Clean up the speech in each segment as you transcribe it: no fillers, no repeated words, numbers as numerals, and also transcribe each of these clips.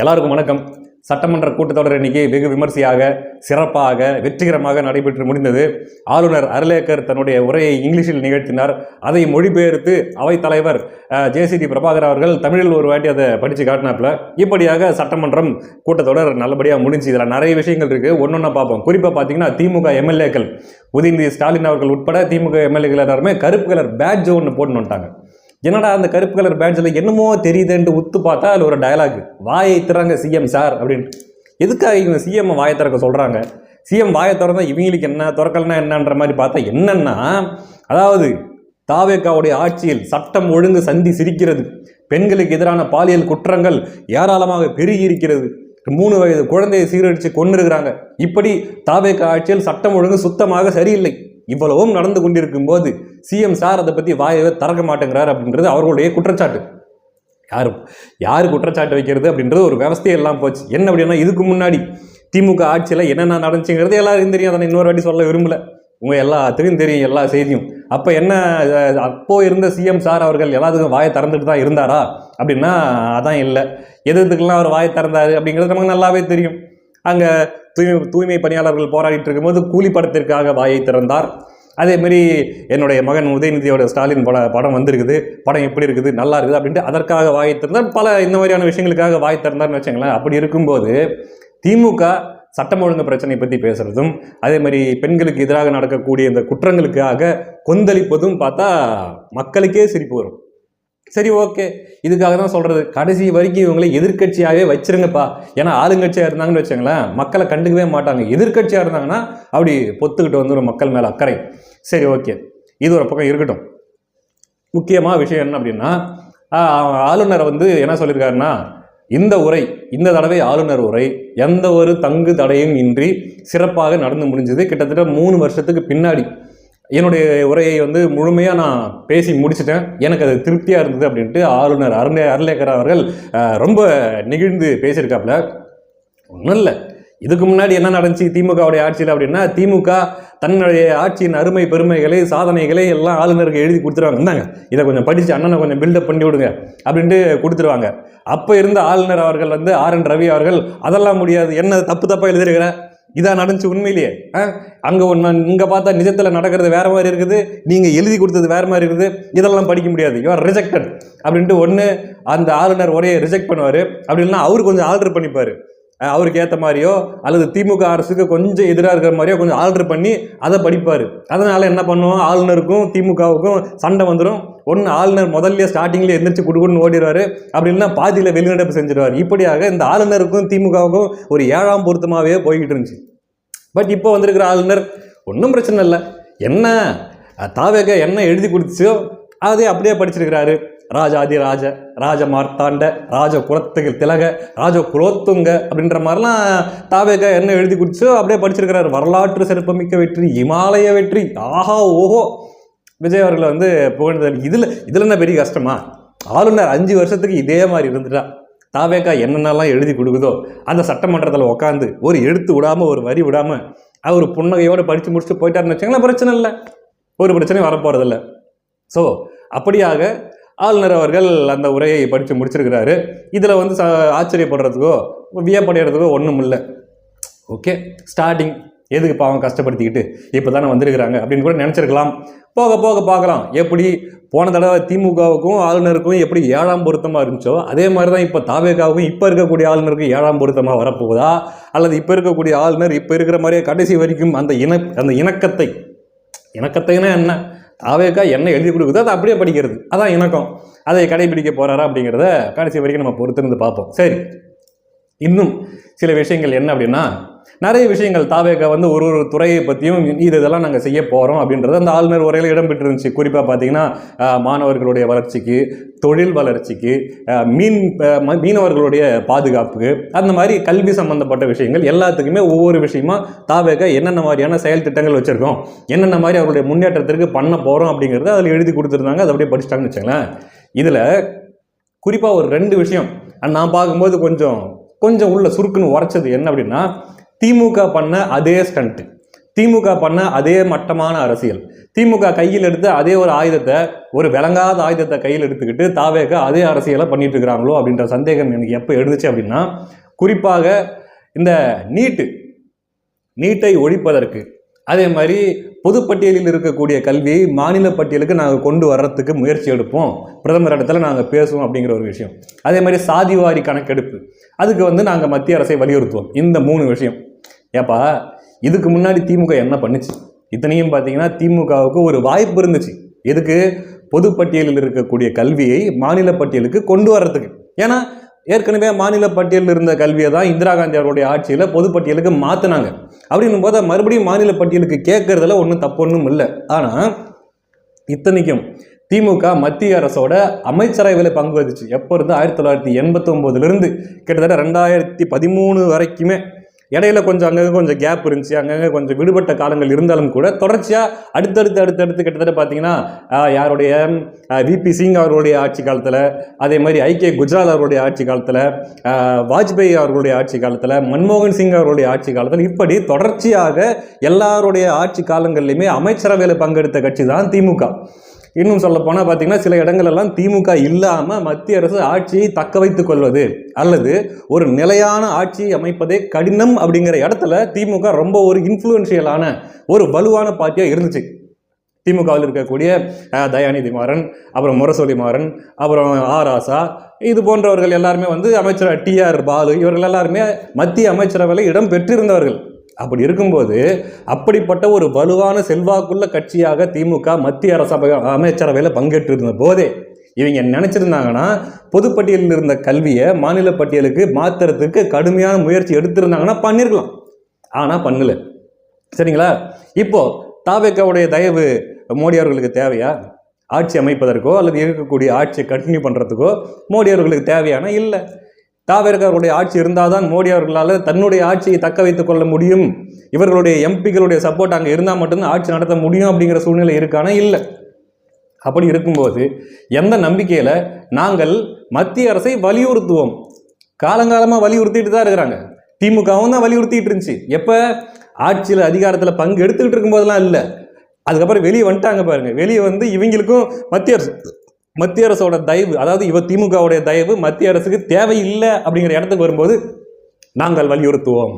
எல்லாருக்கும் வணக்கம். சட்டமன்ற கூட்டத்தொடர் இன்னைக்கு வெகு விமர்சையாக சிறப்பாக வெற்றிகரமாக நடைபெற்று முடிந்தது. ஆளுநர் அர்லேக்கர் தன்னுடைய உரையை இங்கிலீஷில் நிகழ்த்தினார். அதை மொழிபெயர்த்து அவைத்தலைவர் ஜேசிடி பிரபாகர் அவர்கள் தமிழில் ஒரு வாட்டி அதை படித்து காட்டினாப்புல. இப்படியாக சட்டமன்றம் கூட்டத்தொடர் நல்லபடியாக முடிஞ்சு. இதில் நிறைய விஷயங்கள் இருக்குது, ஒன்னொன்னா பார்ப்போம். குறிப்பாக பார்த்தீங்கன்னா திமுக எம்எல்ஏக்கள் உதயநிதி ஸ்டாலின் அவர்கள் உட்பட திமுக எம்எல்ஏக்கள் எல்லாருமே கருப்பு கலர் பேட்ஜ் ஒன்று போட்டுன்னு வந்துட்டாங்க. என்னடா அந்த கருப்பு கலர் பேட்ஜில் என்னமோ தெரியுதுன்ட்டு உத்து பார்த்தா அதில் ஒரு டயலாக், வாயை திறங்க சிஎம் சார் அப்படின்ட்டு. எதுக்காக இவங்க சிஎம் வாயை திறக்க சொல்கிறாங்க? சிஎம் வாயை திறந்தா இவங்களுக்கு என்ன, திறக்கலன்னா என்னன்ற மாதிரி பார்த்தா என்னன்னா, அதாவது தாவேகாவுடைய ஆட்சியில் சட்டம் ஒழுங்கு சந்தி சிரிக்கிறது, பெண்களுக்கு எதிரான பாலியல் குற்றங்கள் ஏராளமாக பெருகி இருக்கிறது, 3 வயது குழந்தையை சீரழித்து கொண்டிருக்கிறாங்க. இப்படி தாவேகா ஆட்சியில் சட்டம் ஒழுங்கு சுத்தமாக சரியில்லை. இவ்வளவும் நடந்து கொண்டிருக்கும் போது சிஎம் சார் அதை பற்றி வாயவே திறக்க மாட்டேங்கிறார் அப்படின்றது அவர்களுடைய குற்றச்சாட்டு. யாரு குற்றச்சாட்டு வைக்கிறது அப்படின்றது ஒரு விவசாயம் போச்சு. என்ன அப்படின்னா, இதுக்கு முன்னாடி திமுக ஆட்சியில் என்னென்ன நடந்துச்சுங்கிறது எல்லாருக்கும் தெரியும். அதை இன்னொரு வாட்டி சொல்ல விரும்பல, உங்க எல்லாத்துக்கும் தெரியும் எல்லா செய்தியும். அப்போ என்ன, அப்போ இருந்த சிஎம் சார் அவர்கள் எல்லாத்துக்கும் வாயை திறந்துட்டு தான் இருந்தாரா அப்படின்னா அதான் இல்லை. எதுக்கெல்லாம் அவர் வாயை திறந்தாரு அப்படிங்கிறது நமக்கு நல்லாவே தெரியும். அங்கே தூய்மை பணியாளர்கள் போராடிட்டு இருக்கும்போது கூலி படத்திற்காக வாயை திறந்தார். அதேமாரி என்னுடைய மகன் உதயநிதியோட ஸ்டாலின் படம் வந்திருக்குது, படம் எப்படி இருக்குது, நல்லா இருக்குது அப்படின்ட்டு அதற்காக வாயை திறந்தார். பல இந்த மாதிரியான விஷயங்களுக்காக வாய் திறந்தார்னு வச்சுங்களேன். அப்படி இருக்கும்போது திமுக சட்டம் ஒழுங்கு பிரச்சனை பற்றி பேசுறதும், அதே மாதிரி பெண்களுக்கு எதிராக நடக்கக்கூடிய இந்த குற்றங்களுக்காக கொந்தளிப்பதும் பார்த்தா மக்களுக்கே சிரிப்பு வரும். சரி, ஓகே, இதுக்காக தான் சொல்கிறது, கடைசி வரைக்கும் இவங்களை எதிர்கட்சியாகவே வச்சிருங்கப்பா. ஏன்னா ஆளுங்கட்சியாக இருந்தாங்கன்னு வச்சுங்களேன் மக்களை கண்டுக்கவே மாட்டாங்க. எதிர்கட்சியாக இருந்தாங்கன்னா அப்படி பொத்துக்கிட்டு வந்துடும் மக்கள் மேலே அக்கறை. சரி, ஓகே, இது ஒரு பக்கம் இருக்கட்டும். முக்கியமாக விஷயம் என்ன அப்படின்னா, ஆளுநரை என்ன சொல்லியிருக்காருன்னா, இந்த தடவை ஆளுநர் உரை எந்த ஒரு தங்கு தடையும் இன்றி சிறப்பாக நடந்து முடிஞ்சது. கிட்டத்தட்ட 3 வருஷத்துக்கு பின்னாடி என்னுடைய உரையை முழுமையாக நான் பேசி முடிச்சிட்டேன், எனக்கு அது திருப்தியாக இருந்தது அப்படின்ட்டு ஆளுநர் அர்லேக்கர் அவர்கள் ரொம்ப நெகிழ்ந்து பேசியிருக்காப்புல. ஒன்றும் இல்லை, இதுக்கு முன்னாடி என்ன நடந்துச்சு திமுகவுடைய ஆட்சியில் அப்படின்னா, திமுக தன்னுடைய ஆட்சியின் அருமை பெருமைகளை சாதனைகளை எல்லாம் ஆளுநருக்கு எழுதி கொடுத்துருவாங்க. இருந்தாங்க, இதை கொஞ்சம் படித்து அண்ணனை கொஞ்சம் பில்டப் பண்ணி விடுங்க அப்படின்ட்டு கொடுத்துருவாங்க. அப்போ இருந்த ஆளுநர் அவர்கள் RN ரவி அவர்கள் அதெல்லாம் முடியாது, என்ன தப்பாக எழுதிருக்கிற, இதான் நடந்துச்சு உண்மையிலேயே. அங்கே இங்கே பார்த்தா நிஜத்தில் நடக்கிறது வேற மாதிரி இருக்குது, நீங்கள் எழுதி கொடுத்தது வேற மாதிரி இருக்குது, இதெல்லாம் படிக்க முடியாது, யூ ஆர் ரிஜெக்டட் அப்படின்ட்டு ஒன்று அந்த ஆளுநர் உரையை ரிஜெக்ட் பண்ணுவார். அப்படி இல்லைன்னா அவர் கொஞ்சம் ஆல்டர் பண்ணிப்பார், அவருக்கு ஏற்ற மாதிரியோ அல்லது திமுக அரசுக்கு கொஞ்சம் எதிராக இருக்கிற மாதிரியோ கொஞ்சம் ஆல்டர் பண்ணி அதை படிப்பார். அதனால என்ன பண்ணுவோம், ஆளுநருக்கும் திமுகவுக்கும் சண்டை வந்துடும். ஒன்று ஆளுநர் முதல்ல ஸ்டார்டிங்லேயே எந்திரிச்சு குடுக்குன்னு ஓடிடுவார், அப்படி இல்லைன்னா பாதியில் வெளிநடப்பு செஞ்சிடுவார். இப்படியாக இந்த ஆளுநருக்கும் திமுகவுக்கும் ஒரு 7ஆம் பொருத்தமாகவே போய்கிட்டு இருந்துச்சு. பட் இப்போ வந்திருக்கிற ஆளுநர் ஒன்றும் பிரச்சனை இல்லை, என்ன தாவேக என்ன எழுதி கொடுத்துச்சோ அதே அப்படியே படிச்சிருக்கிறாரு. ராஜாதி ராஜ, ராஜ மார்த்தாண்ட, ராஜ குலத்துக்கு திலக, ராஜ குலோத்துங்க அப்படின்ற மாதிரிலாம் தாவேக என்ன எழுதி கொடுத்துச்சோ அப்படியே படிச்சிருக்கிறாரு. வரலாற்று சிறப்புமிக்க வெற்றி, இமாலய வெற்றி, ஆஹா ஓஹோ. விஜய் அவர்களை புகழ்ந்தது. இதில் என்ன பெரிய கஷ்டமா? ஆளுநர் 5 வருஷத்துக்கு இதே மாதிரி இருந்துட்டா தாவேக்கா என்னென்னலாம் எழுதி கொடுக்குதோ அந்த சட்டமன்றத்தில் உட்காந்து ஒரு எழுத்து விடாமல் ஒரு வரி விடாமல் அவர் புன்னகையோடு படித்து முடிச்சுட்டு போயிட்டாருன்னு வச்சுங்களேன், பிரச்சனை இல்லை, ஒரு பிரச்சனையும் வரப்போகிறதில்ல. ஸோ அப்படியாக ஆளுநர் அவர்கள் அந்த உரையை படித்து முடிச்சிருக்கிறாரு. இதில் ஆச்சரியப்படுறதுக்கோ வியப்படைகிறதுக்கோ ஒன்றும் இல்லை. ஓகே, ஸ்டார்டிங் எதுக்கு பாவம் கஷ்டப்படுத்திக்கிட்டு இப்போ தானே வந்திருக்கிறாங்க அப்படின்னு கூட நினச்சிருக்கலாம். போக போக பார்க்கலாம். எப்படி போன தடவை திமுகவுக்கும் ஆளுநருக்கும் எப்படி 7ஆம் பொருத்தமாக இருந்துச்சோ அதே மாதிரி தான் இப்போ தாவேகாவுக்கும் இப்போ இருக்கக்கூடிய ஆளுநருக்கும் 7ஆம் பொருத்தமாக வரப்போகுதா, அல்லது இப்போ இருக்கக்கூடிய ஆளுநர் இப்போ இருக்கிற மாதிரியே கடைசி வரைக்கும் அந்த இணக்கத்தைனா என்ன, தாவேகா என்ன எழுதி கொடுக்குதோ அதை அப்படியே படிக்கிறது, அதான் இணக்கம், அதை கடைபிடிக்க போகிறாரா அப்படிங்கிறத கடைசி வரைக்கும் நம்ம பொறுத்திருந்து பார்ப்போம். சரி, இன்னும் சில விஷயங்கள் என்ன அப்படின்னா, நிறைய விஷயங்கள் தாவேகா ஒரு துறையை பற்றியும் இதெல்லாம் நாங்கள் செய்ய போகிறோம் அப்படின்றது அந்த ஆளுநர் உரையில் இடம்பெற்றிருந்துச்சு. குறிப்பாக பார்த்தீங்கன்னா மாணவர்களுடைய வளர்ச்சிக்கு, தொழில் வளர்ச்சிக்கு, மீனவர்களுடைய பாதுகாப்புக்கு, அந்த மாதிரி கல்வி சம்பந்தப்பட்ட விஷயங்கள் எல்லாத்துக்குமே ஒவ்வொரு விஷயமா தாவேகா என்னென்ன மாதிரியான செயல் திட்டங்கள் வச்சுருக்கோம், என்னென்ன மாதிரி அவருடைய முன்னேற்றத்திற்கு பண்ண போகிறோம் அப்படிங்கிறத அதில் எழுதி கொடுத்துருந்தாங்க. அதை அப்படியே படிச்சிட்டாங்கன்னு வச்சுங்களேன். இதில் குறிப்பாக ஒரு 2 விஷயம் நான் பார்க்கும்போது கொஞ்சம் உள்ள சுருக்குன்னு உரைச்சது என்ன அப்படின்னா, திமுக பண்ண அதே ஸ்டண்ட், திமுக பண்ண அதே மட்டமான அரசியல், திமுக கையில் எடுத்து அதே ஒரு ஆயுதத்தை, ஒரு விளங்காத ஆயுதத்தை கையில் எடுத்துக்கிட்டு தாவேக அதே அரசியலை பண்ணிட்டு இருக்கிறாங்களோ அப்படின்ற சந்தேகம் எனக்கு எப்போ எடுத்துச்சு அப்படின்னா, குறிப்பாக இந்த நீட்டை ஒழிப்பதற்கு, அதே மாதிரி பொதுப்பட்டியலில் இருக்கக்கூடிய கல்வியை மாநில பட்டியலுக்கு நாங்கள் கொண்டு வர்றதுக்கு முயற்சி எடுப்போம், பிரதமர் இடத்துல நாங்கள் பேசுவோம் அப்படிங்கிற ஒரு விஷயம். அதே மாதிரி சாதிவாரி கணக்கெடுப்பு, அதுக்கு நாங்கள் மத்திய அரசை வலியுறுத்துவோம். இந்த 3 விஷயம். ஏப்பா இதுக்கு முன்னாடி திமுக என்ன பண்ணுச்சு? இத்தனையும் பார்த்தீங்கன்னா திமுகவுக்கு ஒரு வாய்ப்பு இருந்துச்சு. எதுக்கு? பொதுப்பட்டியலில் இருக்கக்கூடிய கல்வியை மாநில பட்டியலுக்கு கொண்டு வர்றதுக்கு. ஏன்னா ஏற்கனவே மாநில பட்டியலில் இருந்த கல்வியை தான் இந்திரா காந்தி அவருடைய ஆட்சியில் பொதுப்பட்டியலுக்கு மாற்றினாங்க. அப்படின்னும் போது மறுபடியும் மாநில பட்டியலுக்கு கேட்கறதுல ஒன்றும் தப்பொன்னும் இல்லை. ஆனால் இத்தனைக்கும் திமுக மத்திய அரசோட அமைச்சரவையில் பங்கு வகிச்சு எப்போ இருந்து 1989 கிட்டத்தட்ட 2013 வரைக்குமே. இடையில அங்கங்கே கொஞ்சம் கேப் இருந்துச்சு, அங்கங்கே கொஞ்சம் விடுபட்ட காலங்கள் இருந்தாலும் கூட தொடர்ச்சியாக அடுத்தடுத்து கிட்டத்தட்ட பார்த்தீங்கன்னா யாருடைய விபி சிங் அவர்களுடைய ஆட்சி காலத்தில், அதே மாதிரி ஐகே குஜரால் அவருடைய ஆட்சி காலத்தில், வாஜ்பாய் அவர்களுடைய ஆட்சி காலத்தில், மன்மோகன் சிங் அவர்களுடைய ஆட்சி காலத்தில், இப்படி தொடர்ச்சியாக எல்லாருடைய ஆட்சி காலங்கள்லையுமே அமைச்சரவையில் பங்கெடுத்த கட்சி தான் திமுக. இன்னும் சொல்ல போனால் பார்த்தீங்கன்னா சில இடங்களெல்லாம் திமுக இல்லாமல் மத்திய அரசு ஆட்சியை தக்க வைத்துக் கொள்வது அல்லது ஒரு நிலையான ஆட்சியை அமைப்பதே கடினம் அப்படிங்கிற இடத்துல திமுக ரொம்ப ஒரு இன்ஃப்ளூயன்ஷியலான ஒரு வலுவான பார்ட்டியாக இருந்துச்சு. திமுகவில் இருக்கக்கூடிய தயாநிதி மாறன், அப்புறம் முரசொலி மாறன், அப்புறம் ஆராசா, இது போன்றவர்கள் எல்லாருமே அமைச்சர் TR பாலு, இவர்கள் எல்லாருமே மத்திய அமைச்சரவையில் இடம் பெற்றிருந்தவர்கள். அப்படி இருக்கும்போது அப்படிப்பட்ட ஒரு வலுவான செல்வாக்குள்ள கட்சியாக திமுக மத்திய அரசு அமைச்சரவையில் பங்கேற்று இருந்த போதே இவங்க நினைச்சிருந்தாங்கன்னா பொதுப்பட்டியலில் இருந்த கல்வியை மாநில பட்டியலுக்கு மாற்றுறதுக்கு கடுமையான முயற்சி எடுத்திருந்தாங்கன்னா பண்ணிருக்கலாம். ஆனால் பண்ணல. சரிங்களா? இப்போ தாவேக்காவுடைய தயவு மோடி அவர்களுக்கு தேவையா? ஆட்சி அமைப்பதற்கோ அல்லது இருக்கக்கூடிய ஆட்சியை கண்டினியூ பண்ணுறதுக்கோ மோடி அவர்களுக்கு தேவையான இல்லை. தாவேக்காவுடைய ஆட்சி இருந்தால் தான் மோடி அவர்களால் தன்னுடைய ஆட்சியை தக்க வைத்துக் கொள்ள முடியும், இவர்களுடைய எம்பிக்களுடைய சப்போர்ட் அங்கே இருந்தால் மட்டும்தான் ஆட்சி நடத்த முடியும் அப்படிங்கிற சூழ்நிலை இருக்கானா? இல்லை. அப்படி இருக்கும்போது எந்த நம்பிக்கையில் நாங்கள் மத்திய அரசை வலியுறுத்துவோம்? காலங்காலமாக வலியுறுத்திட்டு தான் இருக்கிறாங்க. திமுகவும் தான் வலியுறுத்திட்டு இருந்துச்சு. எப்போ? ஆட்சியில் அதிகாரத்தில் பங்கு எடுத்துக்கிட்டு இருக்கும்போதெல்லாம் இல்லை. அதுக்கப்புறம் வெளியே வந்துட்டாங்க பாருங்க. வெளியே இவங்களுக்கும் மத்திய அரசோட தயவு, அதாவது திமுகவுடைய தயவு மத்திய அரசுக்கு தேவையில்லை அப்படிங்கிற இடத்துக்கு வரும்போது நாங்கள் வலியுறுத்துவோம்.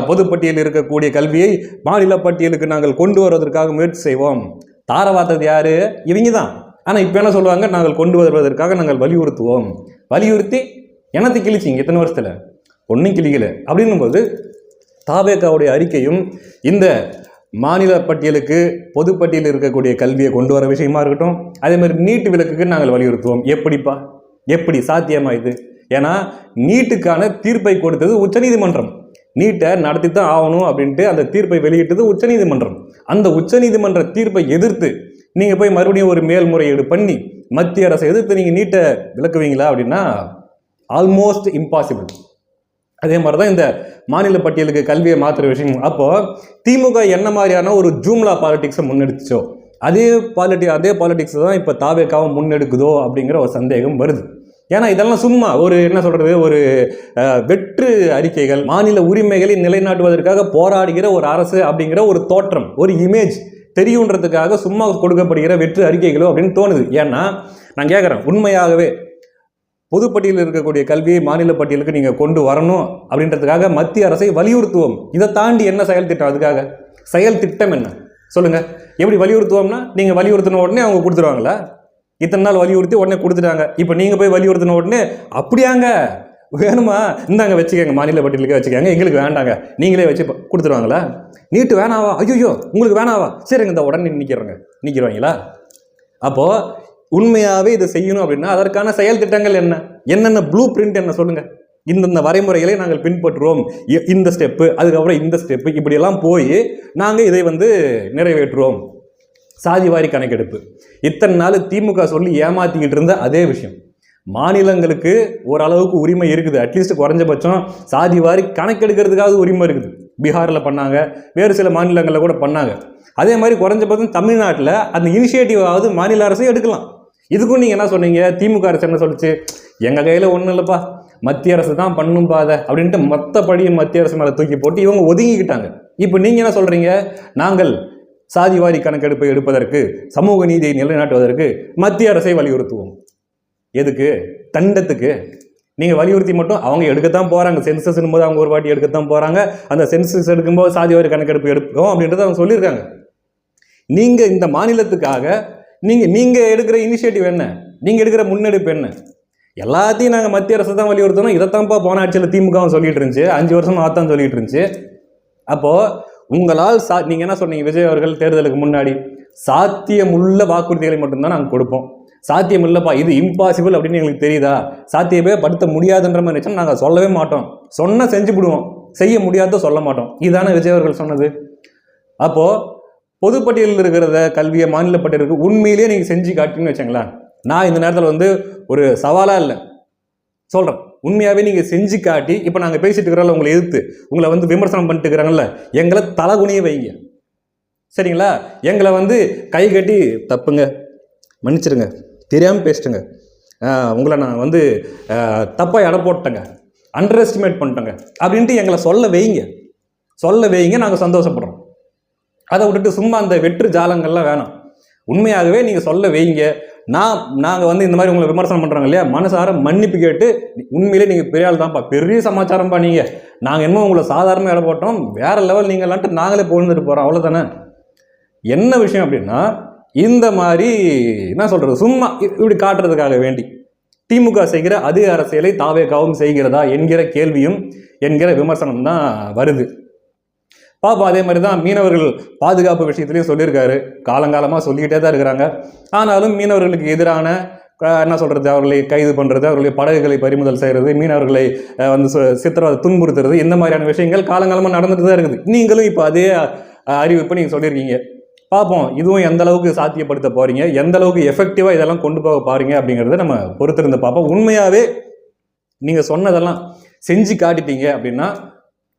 பொதுப்பட்டியலில் இருக்கக்கூடிய கல்வியை மாநில பட்டியலுக்கு நாங்கள் கொண்டு வருவதற்காக முயற்சி செய்வோம். தாரவாத்தது யாரு? இவங்க தான். ஆனால் இப்போ என்ன சொல்லுவாங்க? நாங்கள் கொண்டு வருவதற்காக நாங்கள் வலியுறுத்துவோம். வலியுறுத்தி என்னத்தை கிழிச்சிங்க இத்தனை வருஷத்தில்? ஒன்றும் கிழிக்கல. அப்படின்னும் போது தாவேக்காவுடைய அறிக்கையும் இந்த மாநில பட்டியலுக்கு பொதுப்பட்டியலில் இருக்கக்கூடிய கல்வியை கொண்டு வர விஷயமா இருக்கட்டும், அதே மாதிரி நீட்டு விலக்குக்கு நாங்கள் வலியுறுத்துவோம். எப்படிப்பா? எப்படி சாத்தியமா இது? ஏன்னா நீட்டுக்கான தீர்ப்பை கொடுத்தது உச்சநீதிமன்றம். நீட்டை நடத்தி தான் ஆகணும் அப்படின்ட்டு அந்த தீர்ப்பை வெளியிட்டது உச்சநீதிமன்றம். அந்த உச்சநீதிமன்ற தீர்ப்பை எதிர்த்து நீங்கள் போய் மறுபடியும் ஒரு மேல்முறையீடு பண்ணி மத்திய அரசை எதிர்த்து நீங்கள் நீட்டை விலக்குவீங்களா அப்படின்னா ஆல்மோஸ்ட் இம்பாசிபிள். அதே மாதிரி தான் இந்த மாநில பட்டியலுக்கு கல்வியை மாற்றுற விஷயம். அப்போ திமுக என்ன மாதிரியான ஒரு ஜூம்லா பாலிடிக்ஸை முன்னெடுத்துச்சோ அதே பாலிடிக்ஸ் தான் இப்போ தாவேக்காவும் முன்னெடுக்குதோ அப்படிங்கிற ஒரு சந்தேகம் வருது. ஏன்னா இதெல்லாம் சும்மா ஒரு என்ன சொல்றது, ஒரு வெற்று அறிக்கைகள், மாநில உரிமைகளை நிலைநாட்டுவதற்காக போராடுகிற ஒரு அரசு அப்படிங்கிற ஒரு தோற்றம், ஒரு இமேஜ் தெரியுன்றதுக்காக சும்மா கொடுக்கப்படுகிற வெற்று அறிக்கைகளோ அப்படின்னு தோணுது. ஏன்னா நான் கேட்குறேன், உண்மையாகவே பொதுப்பட்டியலில் இருக்கக்கூடிய கல்வியை மாநில பட்டியலுக்கு நீங்கள் கொண்டு வரணும் அப்படின்றதுக்காக மத்திய அரசை வலியுறுத்துவோம். இதை தாண்டி என்ன செயல் திட்டம்? அதுக்காக செயல் திட்டம் என்ன சொல்லுங்க? எப்படி வலியுறுத்துவோம்னா நீங்கள் வலியுறுத்தின உடனே அவங்க கொடுத்துருவாங்களா? இத்தனை நாள் வலியுறுத்தி உடனே கொடுத்துட்டாங்க. இப்போ நீங்கள் போய் வலியுறுத்தின உடனே அப்படியாங்க வேணுமா, இந்தாங்க வச்சுக்கோங்க, மாநில பட்டியலுக்கு வச்சுக்கோங்க, எங்களுக்கு வேண்டாங்க, நீங்களே வச்சு கொடுத்துருவாங்களா? நீட்டு வேணாவா? ஐயோ உங்களுக்கு வேணாவா? சரிங்க, இந்த உடனே நிற்கிறவாங்களா? அப்போது உண்மையாகவே இதை செய்யணும் அப்படின்னா அதற்கான செயல் திட்டங்கள் என்னென்ன ப்ளூ பிரிண்ட் என்ன சொல்லுங்கள். இந்தந்த வரைமுறைகளை நாங்கள் பின்பற்றுவோம், இந்த ஸ்டெப்பு, அதுக்கப்புறம் இந்த ஸ்டெப்பு, இப்படியெல்லாம் போய் நாங்கள் இதை நிறைவேற்றுவோம். சாதிவாரி கணக்கெடுப்பு இத்தனை நாள் திமுக சொல்லி ஏமாத்திக்கிட்டு இருந்த அதே விஷயம். மாநிலங்களுக்கு ஓரளவுக்கு உரிமை இருக்குது, அட்லீஸ்ட் குறைஞ்சபட்சம் சாதிவாரி கணக்கெடுக்கிறதுக்காக உரிமை இருக்குது. பீகாரில் பண்ணாங்க, வேறு சில மாநிலங்களில் கூட பண்ணாங்க. அதே மாதிரி குறைஞ்சபட்சம் தமிழ்நாட்டில் அந்த இனிஷியேட்டிவாவது மாநில அரசே எடுக்கலாம். இதுக்கும் நீங்கள் என்ன சொன்னீங்க? திமுக அரசு என்ன சொல்லிச்சு? எங்கள் கையில் ஒன்றும் இல்லைப்பா, மத்திய அரசு தான் பண்ணும் பாத அப்படின்ட்டு மற்றபடியும் மத்திய அரசு மேலே தூக்கி போட்டு இவங்க ஒதுங்கிக்கிட்டாங்க. இப்போ நீங்கள் என்ன சொல்கிறீங்க? நாங்கள் சாதிவாரி கணக்கெடுப்பை எடுப்பதற்கு, சமூக நீதியை நிலைநாட்டுவதற்கு மத்திய அரசை வலியுறுத்துவோம். எதுக்கு? தண்டத்துக்கு. நீங்கள் வலியுறுத்தி மட்டும் அவங்க எடுக்கத்தான் போகிறாங்க. சென்சஸ் போது அவங்க ஒரு வாட்டி எடுக்கத்தான் போகிறாங்க. அந்த சென்சஸ் எடுக்கும்போது சாதிவாரி கணக்கெடுப்பு எடுப்போம் அப்படின்றத அவங்க சொல்லியிருக்காங்க. நீங்கள் இந்த மாநிலத்துக்காக நீங்கள் எடுக்கிற இனிஷியேட்டிவ் என்ன? நீங்கள் எடுக்கிற முன்னெடுப்பு என்ன? எல்லாத்தையும் நாங்கள் மத்திய அரசு தான் வலியுறுத்தணும். இதைத்தான்ப்பா போன ஆட்சியில் திமுகவும் சொல்லிட்டு இருந்துச்சு, 5 வருஷமாக அதான் சொல்லிட்டு இருந்துச்சு. அப்போது உங்களால் நீங்கள் என்ன சொன்னீங்க? விஜய் அவர்கள் தேர்தலுக்கு முன்னாடி சாத்தியமுள்ள வாக்குறுதிகளை மட்டும்தான் நாங்கள் கொடுப்போம். சாத்தியம் இல்லைப்பா, இது இம்பாசிபிள் அப்படின்னு எங்களுக்கு தெரியுதா, சாத்தியமே படுத்த முடியாதுன்ற மாதிரி நினச்சோம். நாங்கள் சொல்லவே மாட்டோம். சொன்னால் செஞ்சு விடுவோம், செய்ய முடியாத சொல்ல மாட்டோம். இதுதானே விஜய் அவர்கள் சொன்னது. அப்போது பொதுப்பட்டியலில் இருக்கிறத கல்வியை மாநில பட்டியலுக்கு உண்மையிலேயே நீங்கள் செஞ்சு காட்டின்னு வச்சுங்களேன், நான் இந்த நேரத்தில் ஒரு சவாலாக இல்லை சொல்கிறேன், உண்மையாகவே நீங்கள் செஞ்சு காட்டி, இப்போ நாங்கள் பேசிட்டு இருக்கிறோம்ல, உங்களை எதிர்த்து உங்களை விமர்சனம் பண்ணிட்டு இருக்கிறாங்கல்ல, எங்களை தலகுனிய வைங்க. சரிங்களா? எங்களை கை கட்டி தப்புங்க, மன்னிச்சிருங்க, தெரியாமல் பேசிட்டுங்க, உங்களை நான் தப்பாக எடை போட்டேங்க, அண்டர் எஸ்டிமேட் பண்ணிட்டேங்க அப்படின்ட்டு எங்களை சொல்ல வைங்க. நாங்கள் சந்தோஷப்படுறோம். அதை விட்டுட்டு சும்மா அந்த வெற்று ஜாலங்கள்லாம் வேணாம். உண்மையாகவே நீங்கள் சொல்ல வைங்க. நாங்கள் இந்த மாதிரி உங்களை விமர்சனம் பண்ணுறாங்க இல்லையா, மனசார மன்னிப்பு கேட்டு, உண்மையிலே நீங்கள் பெரிய ஆள் தான்ப்பா, பெரிய சமாச்சாரம்ப்பா, நாங்கள் என்னமோ உங்களை சாதாரணமாக இடம் போட்டோம், வேற லெவல் நீங்களான்ட்டு நாங்களே பொழுந்துட்டு போகிறோம், அவ்வளோதானே. என்ன விஷயம் அப்படின்னா, இந்த மாதிரி என்ன சொல்கிறது, சும்மா இப்படி காட்டுறதுக்காக வேண்டி திமுக செய்கிற அதே அரசியலை தாவேகாவும் செய்கிறதா என்கிற கேள்வியும் என்கிற விமர்சனம் தான் வருது. பாப்பா அதே மாதிரி தான் மீனவர்கள் பாதுகாப்பு விஷயத்துலையும் சொல்லியிருக்காரு. காலங்காலமாக சொல்லிக்கிட்டே தான் இருக்கிறாங்க. ஆனாலும் மீனவர்களுக்கு எதிரான என்ன சொல்கிறது, அவர்களை கைது பண்ணுறது, அவர்களுடைய படகுகளை பறிமுதல் செய்கிறது, மீனவர்களை சித்திரவதை துன்புறுத்துறது, இந்த மாதிரியான விஷயங்கள் காலங்காலமாக நடந்துட்டு தான் இருக்குது. நீங்களும் இப்போ அதே அறிவிப்பை நீங்கள் சொல்லியிருக்கீங்க. பார்ப்போம் இதுவும் எந்த அளவுக்கு சாத்தியப்படுத்த போகிறீங்க, எந்த அளவுக்கு எஃபெக்டிவாக இதெல்லாம் கொண்டு போக போகிறீங்க அப்படிங்கிறத நம்ம பொறுத்திருந்து பார்ப்போம். உண்மையாகவே நீங்கள் சொன்னதெல்லாம் செஞ்சு காட்டிட்டீங்க அப்படின்னா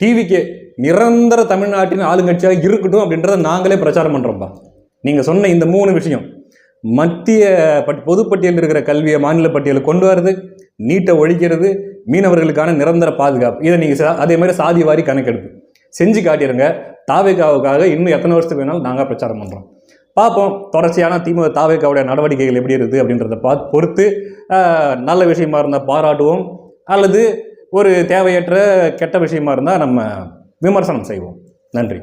டிவிக்கே நிரந்தர தமிழ்நாட்டின் ஆளுங்கட்சியாக இருக்கட்டும் அப்படின்றத நாங்களே பிரச்சாரம் பண்ணுறோம்ப்பா. நீங்கள் சொன்ன இந்த 3 விஷயம், மத்திய பொதுப்பட்டியலில் இருக்கிற கல்வியை மாநில பட்டியலுக்கு கொண்டு வரது, நீட்டை ஒழிக்கிறது, மீனவர்களுக்கான நிரந்தர பாதுகாப்பு, இதை நீங்கள் அதே மாதிரி சாதி வாரி கணக்கெடுப்பு செஞ்சு காட்டிடுங்க. தாவேகாவுக்காக இன்னும் எத்தனை வருஷத்துக்கு வேணாலும் நாங்கள் பிரச்சாரம் பண்ணுறோம். பார்ப்போம் தொடர்ச்சியான தாவேகாவுடைய நடவடிக்கைகள் எப்படி இருக்குது அப்படின்றத பொறுத்து நல்ல விஷயமா இருந்தால் பாராட்டுவோம், அல்லது ஒரு தேவையற்ற கெட்ட விஷயமா இருந்தால் நம்ம விமர்சனம் செய்வோம். நன்றி.